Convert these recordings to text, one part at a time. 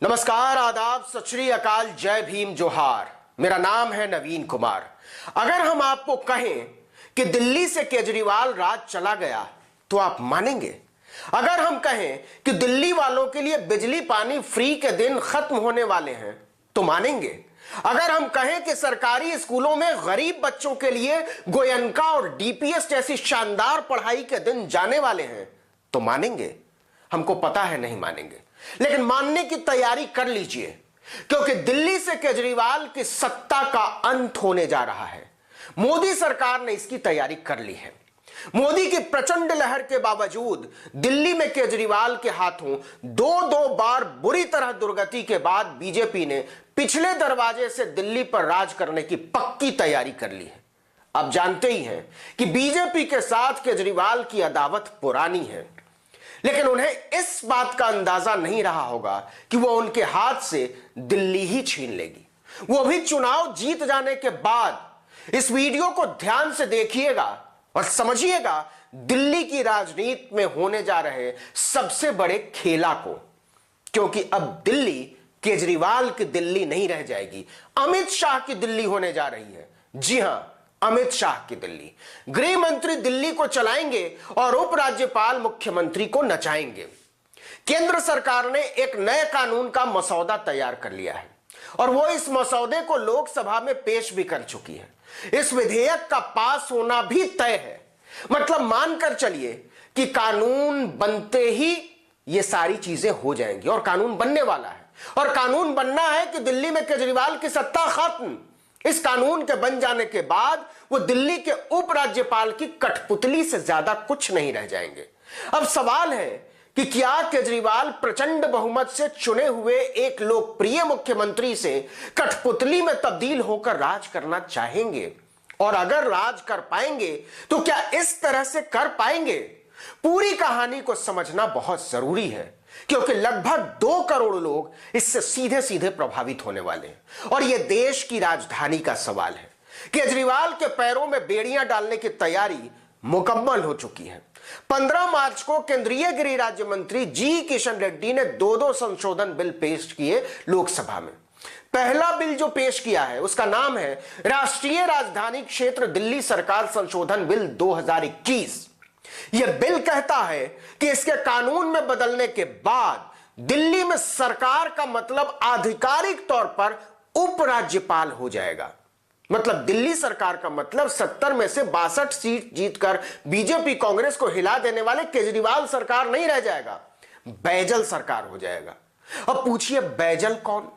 नमस्कार, आदाब, सत श्री अकाल, जय भीम, जोहार। मेरा नाम है नवीन कुमार। अगर हम आपको कहें कि दिल्ली से केजरीवाल राज चला गया तो आप मानेंगे? अगर हम कहें कि दिल्ली वालों के लिए बिजली पानी फ्री के दिन खत्म होने वाले हैं तो मानेंगे? अगर हम कहें कि सरकारी स्कूलों में गरीब बच्चों के लिए गोयनका और डीपीएस जैसी शानदार पढ़ाई के दिन जाने वाले हैं तो मानेंगे? हमको पता है नहीं मानेंगे, लेकिन मानने की तैयारी कर लीजिए, क्योंकि दिल्ली से केजरीवाल की सत्ता का अंत होने जा रहा है। मोदी सरकार ने इसकी तैयारी कर ली है। मोदी की प्रचंड लहर के बावजूद दिल्ली में केजरीवाल के हाथों दो बार बुरी तरह दुर्गति के बाद बीजेपी ने पिछले दरवाजे से दिल्ली पर राज करने की पक्की तैयारी कर ली है। अब जानते ही हैं कि बीजेपी के साथ केजरीवाल की अदावत पुरानी है, लेकिन उन्हें इस बात का अंदाजा नहीं रहा होगा कि वो उनके हाथ से दिल्ली ही छीन लेगी, वो भी चुनाव जीत जाने के बाद। इस वीडियो को ध्यान से देखिएगा और समझिएगा दिल्ली की राजनीति में होने जा रहे सबसे बड़े खेला को, क्योंकि अब दिल्ली केजरीवाल की दिल्ली नहीं रह जाएगी, अमित शाह की दिल्ली होने जा रही है। जी हां, अमित शाह की दिल्ली। गृह मंत्री दिल्ली को चलाएंगे और उपराज्यपाल मुख्यमंत्री को नचाएंगे। केंद्र सरकार ने एक नए कानून का मसौदा तैयार कर लिया है और वो इस मसौदे को लोकसभा में पेश भी कर चुकी है। इस विधेयक का पास होना भी तय है। मतलब मानकर चलिए कि कानून बनते ही ये सारी चीजें हो जाएंगी और कानून बनने वाला है। और कानून बनना है कि दिल्ली में केजरीवाल की सत्ता खत्म। इस कानून के बन जाने के बाद वो दिल्ली के उपराज्यपाल की कठपुतली से ज्यादा कुछ नहीं रह जाएंगे। अब सवाल है कि क्या केजरीवाल प्रचंड बहुमत से चुने हुए एक लोकप्रिय मुख्यमंत्री से कठपुतली में तब्दील होकर राज करना चाहेंगे? और अगर राज कर पाएंगे तो क्या इस तरह से कर पाएंगे? पूरी कहानी को समझना बहुत जरूरी है, क्योंकि लगभग 2 करोड़ लोग इससे सीधे सीधे प्रभावित होने वाले हैं और यह देश की राजधानी का सवाल है। केजरीवाल के पैरों में बेड़ियां डालने की तैयारी मुकम्मल हो चुकी है। 15 मार्च को केंद्रीय गृह राज्य मंत्री जी किशन रेड्डी ने 2 संशोधन बिल पेश किए लोकसभा में। पहला बिल जो पेश किया है उसका नाम है राष्ट्रीय राजधानी क्षेत्र दिल्ली सरकार संशोधन बिल 2021। यह बिल कहता है कि इसके कानून में बदलने के बाद दिल्ली में सरकार का मतलब आधिकारिक तौर पर उपराज्यपाल हो जाएगा। मतलब दिल्ली सरकार का मतलब 70 में से 62 सीट जीतकर बीजेपी कांग्रेस को हिला देने वाले केजरीवाल सरकार नहीं रह जाएगा, बैजल सरकार हो जाएगा। अब पूछिए बैजल कौन?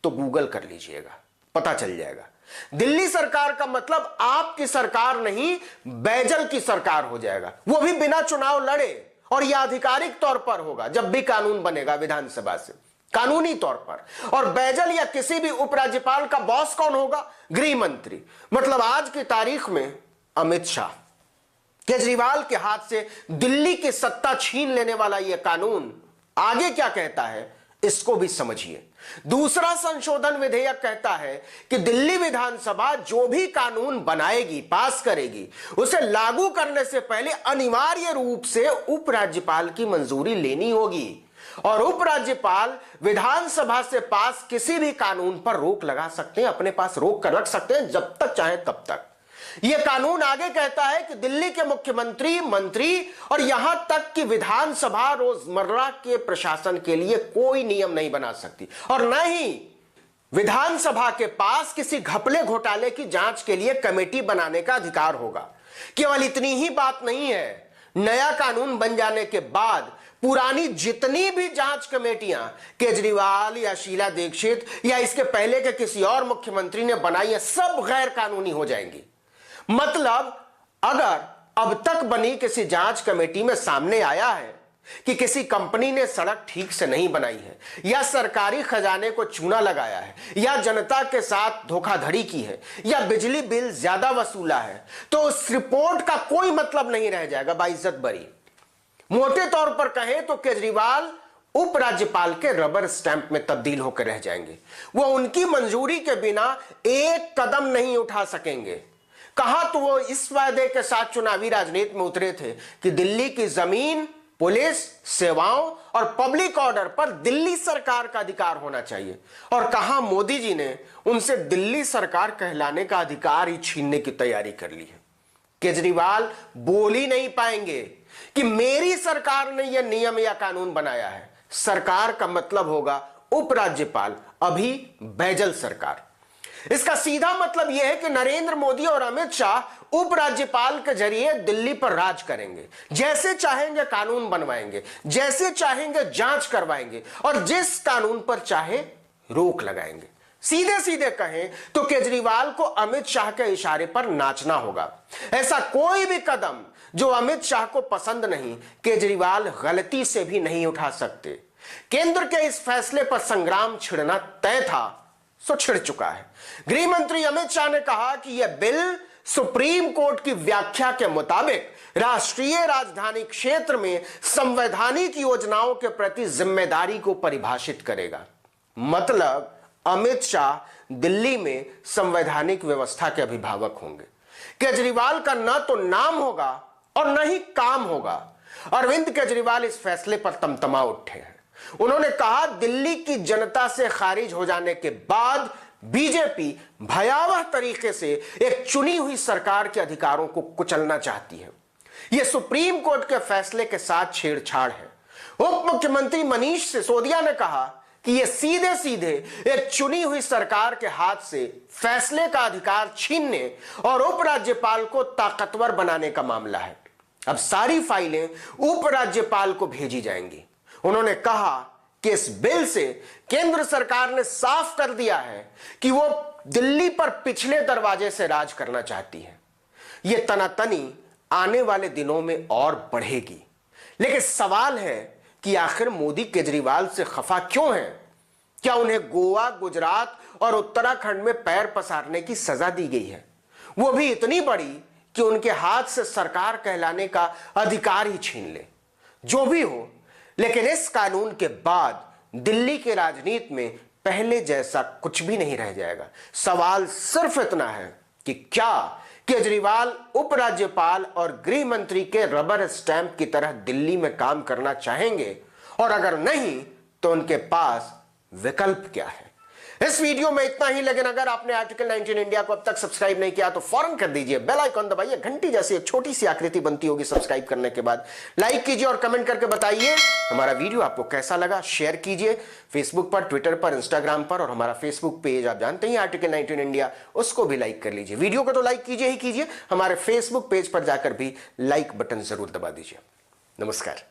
तो गूगल कर लीजिएगा, पता चल जाएगा। दिल्ली सरकार का मतलब आपकी सरकार नहीं, बैजल की सरकार हो जाएगा, वो भी बिना चुनाव लड़े। और यह आधिकारिक तौर पर होगा जब भी कानून बनेगा विधानसभा से, कानूनी तौर पर। और बैजल या किसी भी उपराज्यपाल का बॉस कौन होगा? गृह मंत्री। मतलब आज की तारीख में अमित शाह। केजरीवाल के हाथ से दिल्ली की सत्ता छीन लेने वाला यह कानून आगे क्या कहता है इसको भी समझिए। दूसरा संशोधन विधेयक कहता है कि दिल्ली विधानसभा जो भी कानून बनाएगी, पास करेगी, उसे लागू करने से पहले अनिवार्य रूप से उपराज्यपाल की मंजूरी लेनी होगी। और उपराज्यपाल विधानसभा से पास किसी भी कानून पर रोक लगा सकते हैं, अपने पास रोक कर रख सकते हैं जब तक चाहे तब तक। यह कानून आगे कहता है कि दिल्ली के मुख्यमंत्री, मंत्री और यहां तक कि विधानसभा रोजमर्रा के प्रशासन के लिए कोई नियम नहीं बना सकती और न ही विधानसभा के पास किसी घपले घोटाले की जांच के लिए कमेटी बनाने का अधिकार होगा। केवल इतनी ही बात नहीं है, नया कानून बन जाने के बाद पुरानी जितनी भी जांच कमेटियां केजरीवाल या शीला दीक्षित या इसके पहले के किसी और मुख्यमंत्री ने बनाई है, सब गैर कानूनी हो जाएंगी। मतलब अगर अब तक बनी किसी जांच कमेटी में सामने आया है कि किसी कंपनी ने सड़क ठीक से नहीं बनाई है या सरकारी खजाने को चूना लगाया है या जनता के साथ धोखाधड़ी की है या बिजली बिल ज्यादा वसूला है, तो उस रिपोर्ट का कोई मतलब नहीं रह जाएगा, बाइज्जत बरी। मोटे तौर पर कहें तो केजरीवाल उपराज्यपाल के रबर स्टैंप में तब्दील होकर रह जाएंगे। वो उनकी मंजूरी के बिना एक कदम नहीं उठा सकेंगे। कहा तो वो इस वादे के साथ चुनावी राजनीति में उतरे थे कि दिल्ली की जमीन पुलिस सेवाओं और पब्लिक ऑर्डर पर दिल्ली सरकार का अधिकार होना चाहिए। और कहा मोदी जी ने उनसे दिल्ली सरकार कहलाने का अधिकार ही छीनने की तैयारी कर ली है। केजरीवाल बोल ही नहीं पाएंगे कि मेरी सरकार ने यह नियम या कानून बनाया है। सरकार का मतलब होगा उपराज्यपाल, अभी बैजल सरकार। इसका सीधा मतलब यह है कि नरेंद्र मोदी और अमित शाह उपराज्यपाल के जरिए दिल्ली पर राज करेंगे। जैसे चाहेंगे कानून बनवाएंगे, जैसे चाहेंगे जांच करवाएंगे और जिस कानून पर चाहे रोक लगाएंगे। सीधे सीधे कहें तो केजरीवाल को अमित शाह के इशारे पर नाचना होगा। ऐसा कोई भी कदम जो अमित शाह को पसंद नहीं, केजरीवाल गलती से भी नहीं उठा सकते। केंद्र के इस फैसले पर संग्राम छिड़ना तय था, सो छिड़ चुका है। गृह मंत्री अमित शाह ने कहा कि यह बिल सुप्रीम कोर्ट की व्याख्या के मुताबिक राष्ट्रीय राजधानी क्षेत्र में संवैधानिक योजनाओं के प्रति जिम्मेदारी को परिभाषित करेगा। मतलब अमित शाह दिल्ली में संवैधानिक व्यवस्था के अभिभावक होंगे। केजरीवाल का न तो नाम होगा और न ही काम होगा। अरविंद केजरीवाल इस फैसले पर तमतमा उठे हैं। उन्होंने कहा दिल्ली की जनता से खारिज हो जाने के बाद बीजेपी भयावह तरीके से एक चुनी हुई सरकार के अधिकारों को कुचलना चाहती है। यह सुप्रीम कोर्ट के फैसले के साथ छेड़छाड़ है। उप मुख्यमंत्री मनीष सिसोदिया ने कहा कि यह सीधे सीधे एक चुनी हुई सरकार के हाथ से फैसले का अधिकार छीनने और उपराज्यपाल को ताकतवर बनाने का मामला है। अब सारी फाइलें उपराज्यपाल को भेजी जाएंगी। उन्होंने कहा कि इस बिल से केंद्र सरकार ने साफ कर दिया है कि वो दिल्ली पर पिछले दरवाजे से राज करना चाहती है। यह तनातनी आने वाले दिनों में और बढ़ेगी। लेकिन सवाल है कि आखिर मोदी केजरीवाल से खफा क्यों हैं? क्या उन्हें गोवा, गुजरात और उत्तराखंड में पैर पसारने की सजा दी गई है, वो भी इतनी बड़ी कि उनके हाथ से सरकार कहलाने का अधिकार ही छीन ले? जो भी हो, लेकिन इस कानून के बाद दिल्ली के राजनीति में पहले जैसा कुछ भी नहीं रह जाएगा। सवाल सिर्फ इतना है कि क्या केजरीवाल उपराज्यपाल और गृह मंत्री के रबर स्टैंप की तरह दिल्ली में काम करना चाहेंगे, और अगर नहीं तो उनके पास विकल्प क्या है? इस वीडियो में इतना ही। लेकिन अगर आपने आर्टिकल 19 इंडिया को अब तक सब्सक्राइब नहीं किया तो फौरन कर दीजिए, बेल आइकन दबाइए, घंटी जैसी एक छोटी सी आकृति बनती होगी सब्सक्राइब करने के बाद। लाइक कीजिए और कमेंट करके बताइए हमारा वीडियो आपको कैसा लगा। शेयर कीजिए फेसबुक पर, ट्विटर पर, इंस्टाग्राम पर, और हमारा फेसबुक पेज आप जानते हैं आर्टिकल 19 इंडिया, उसको भी लाइक कर लीजिए। वीडियो को तो लाइक कीजिए ही कीजिए, हमारे फेसबुक पेज पर जाकर भी लाइक बटन जरूर दबा दीजिए। नमस्कार।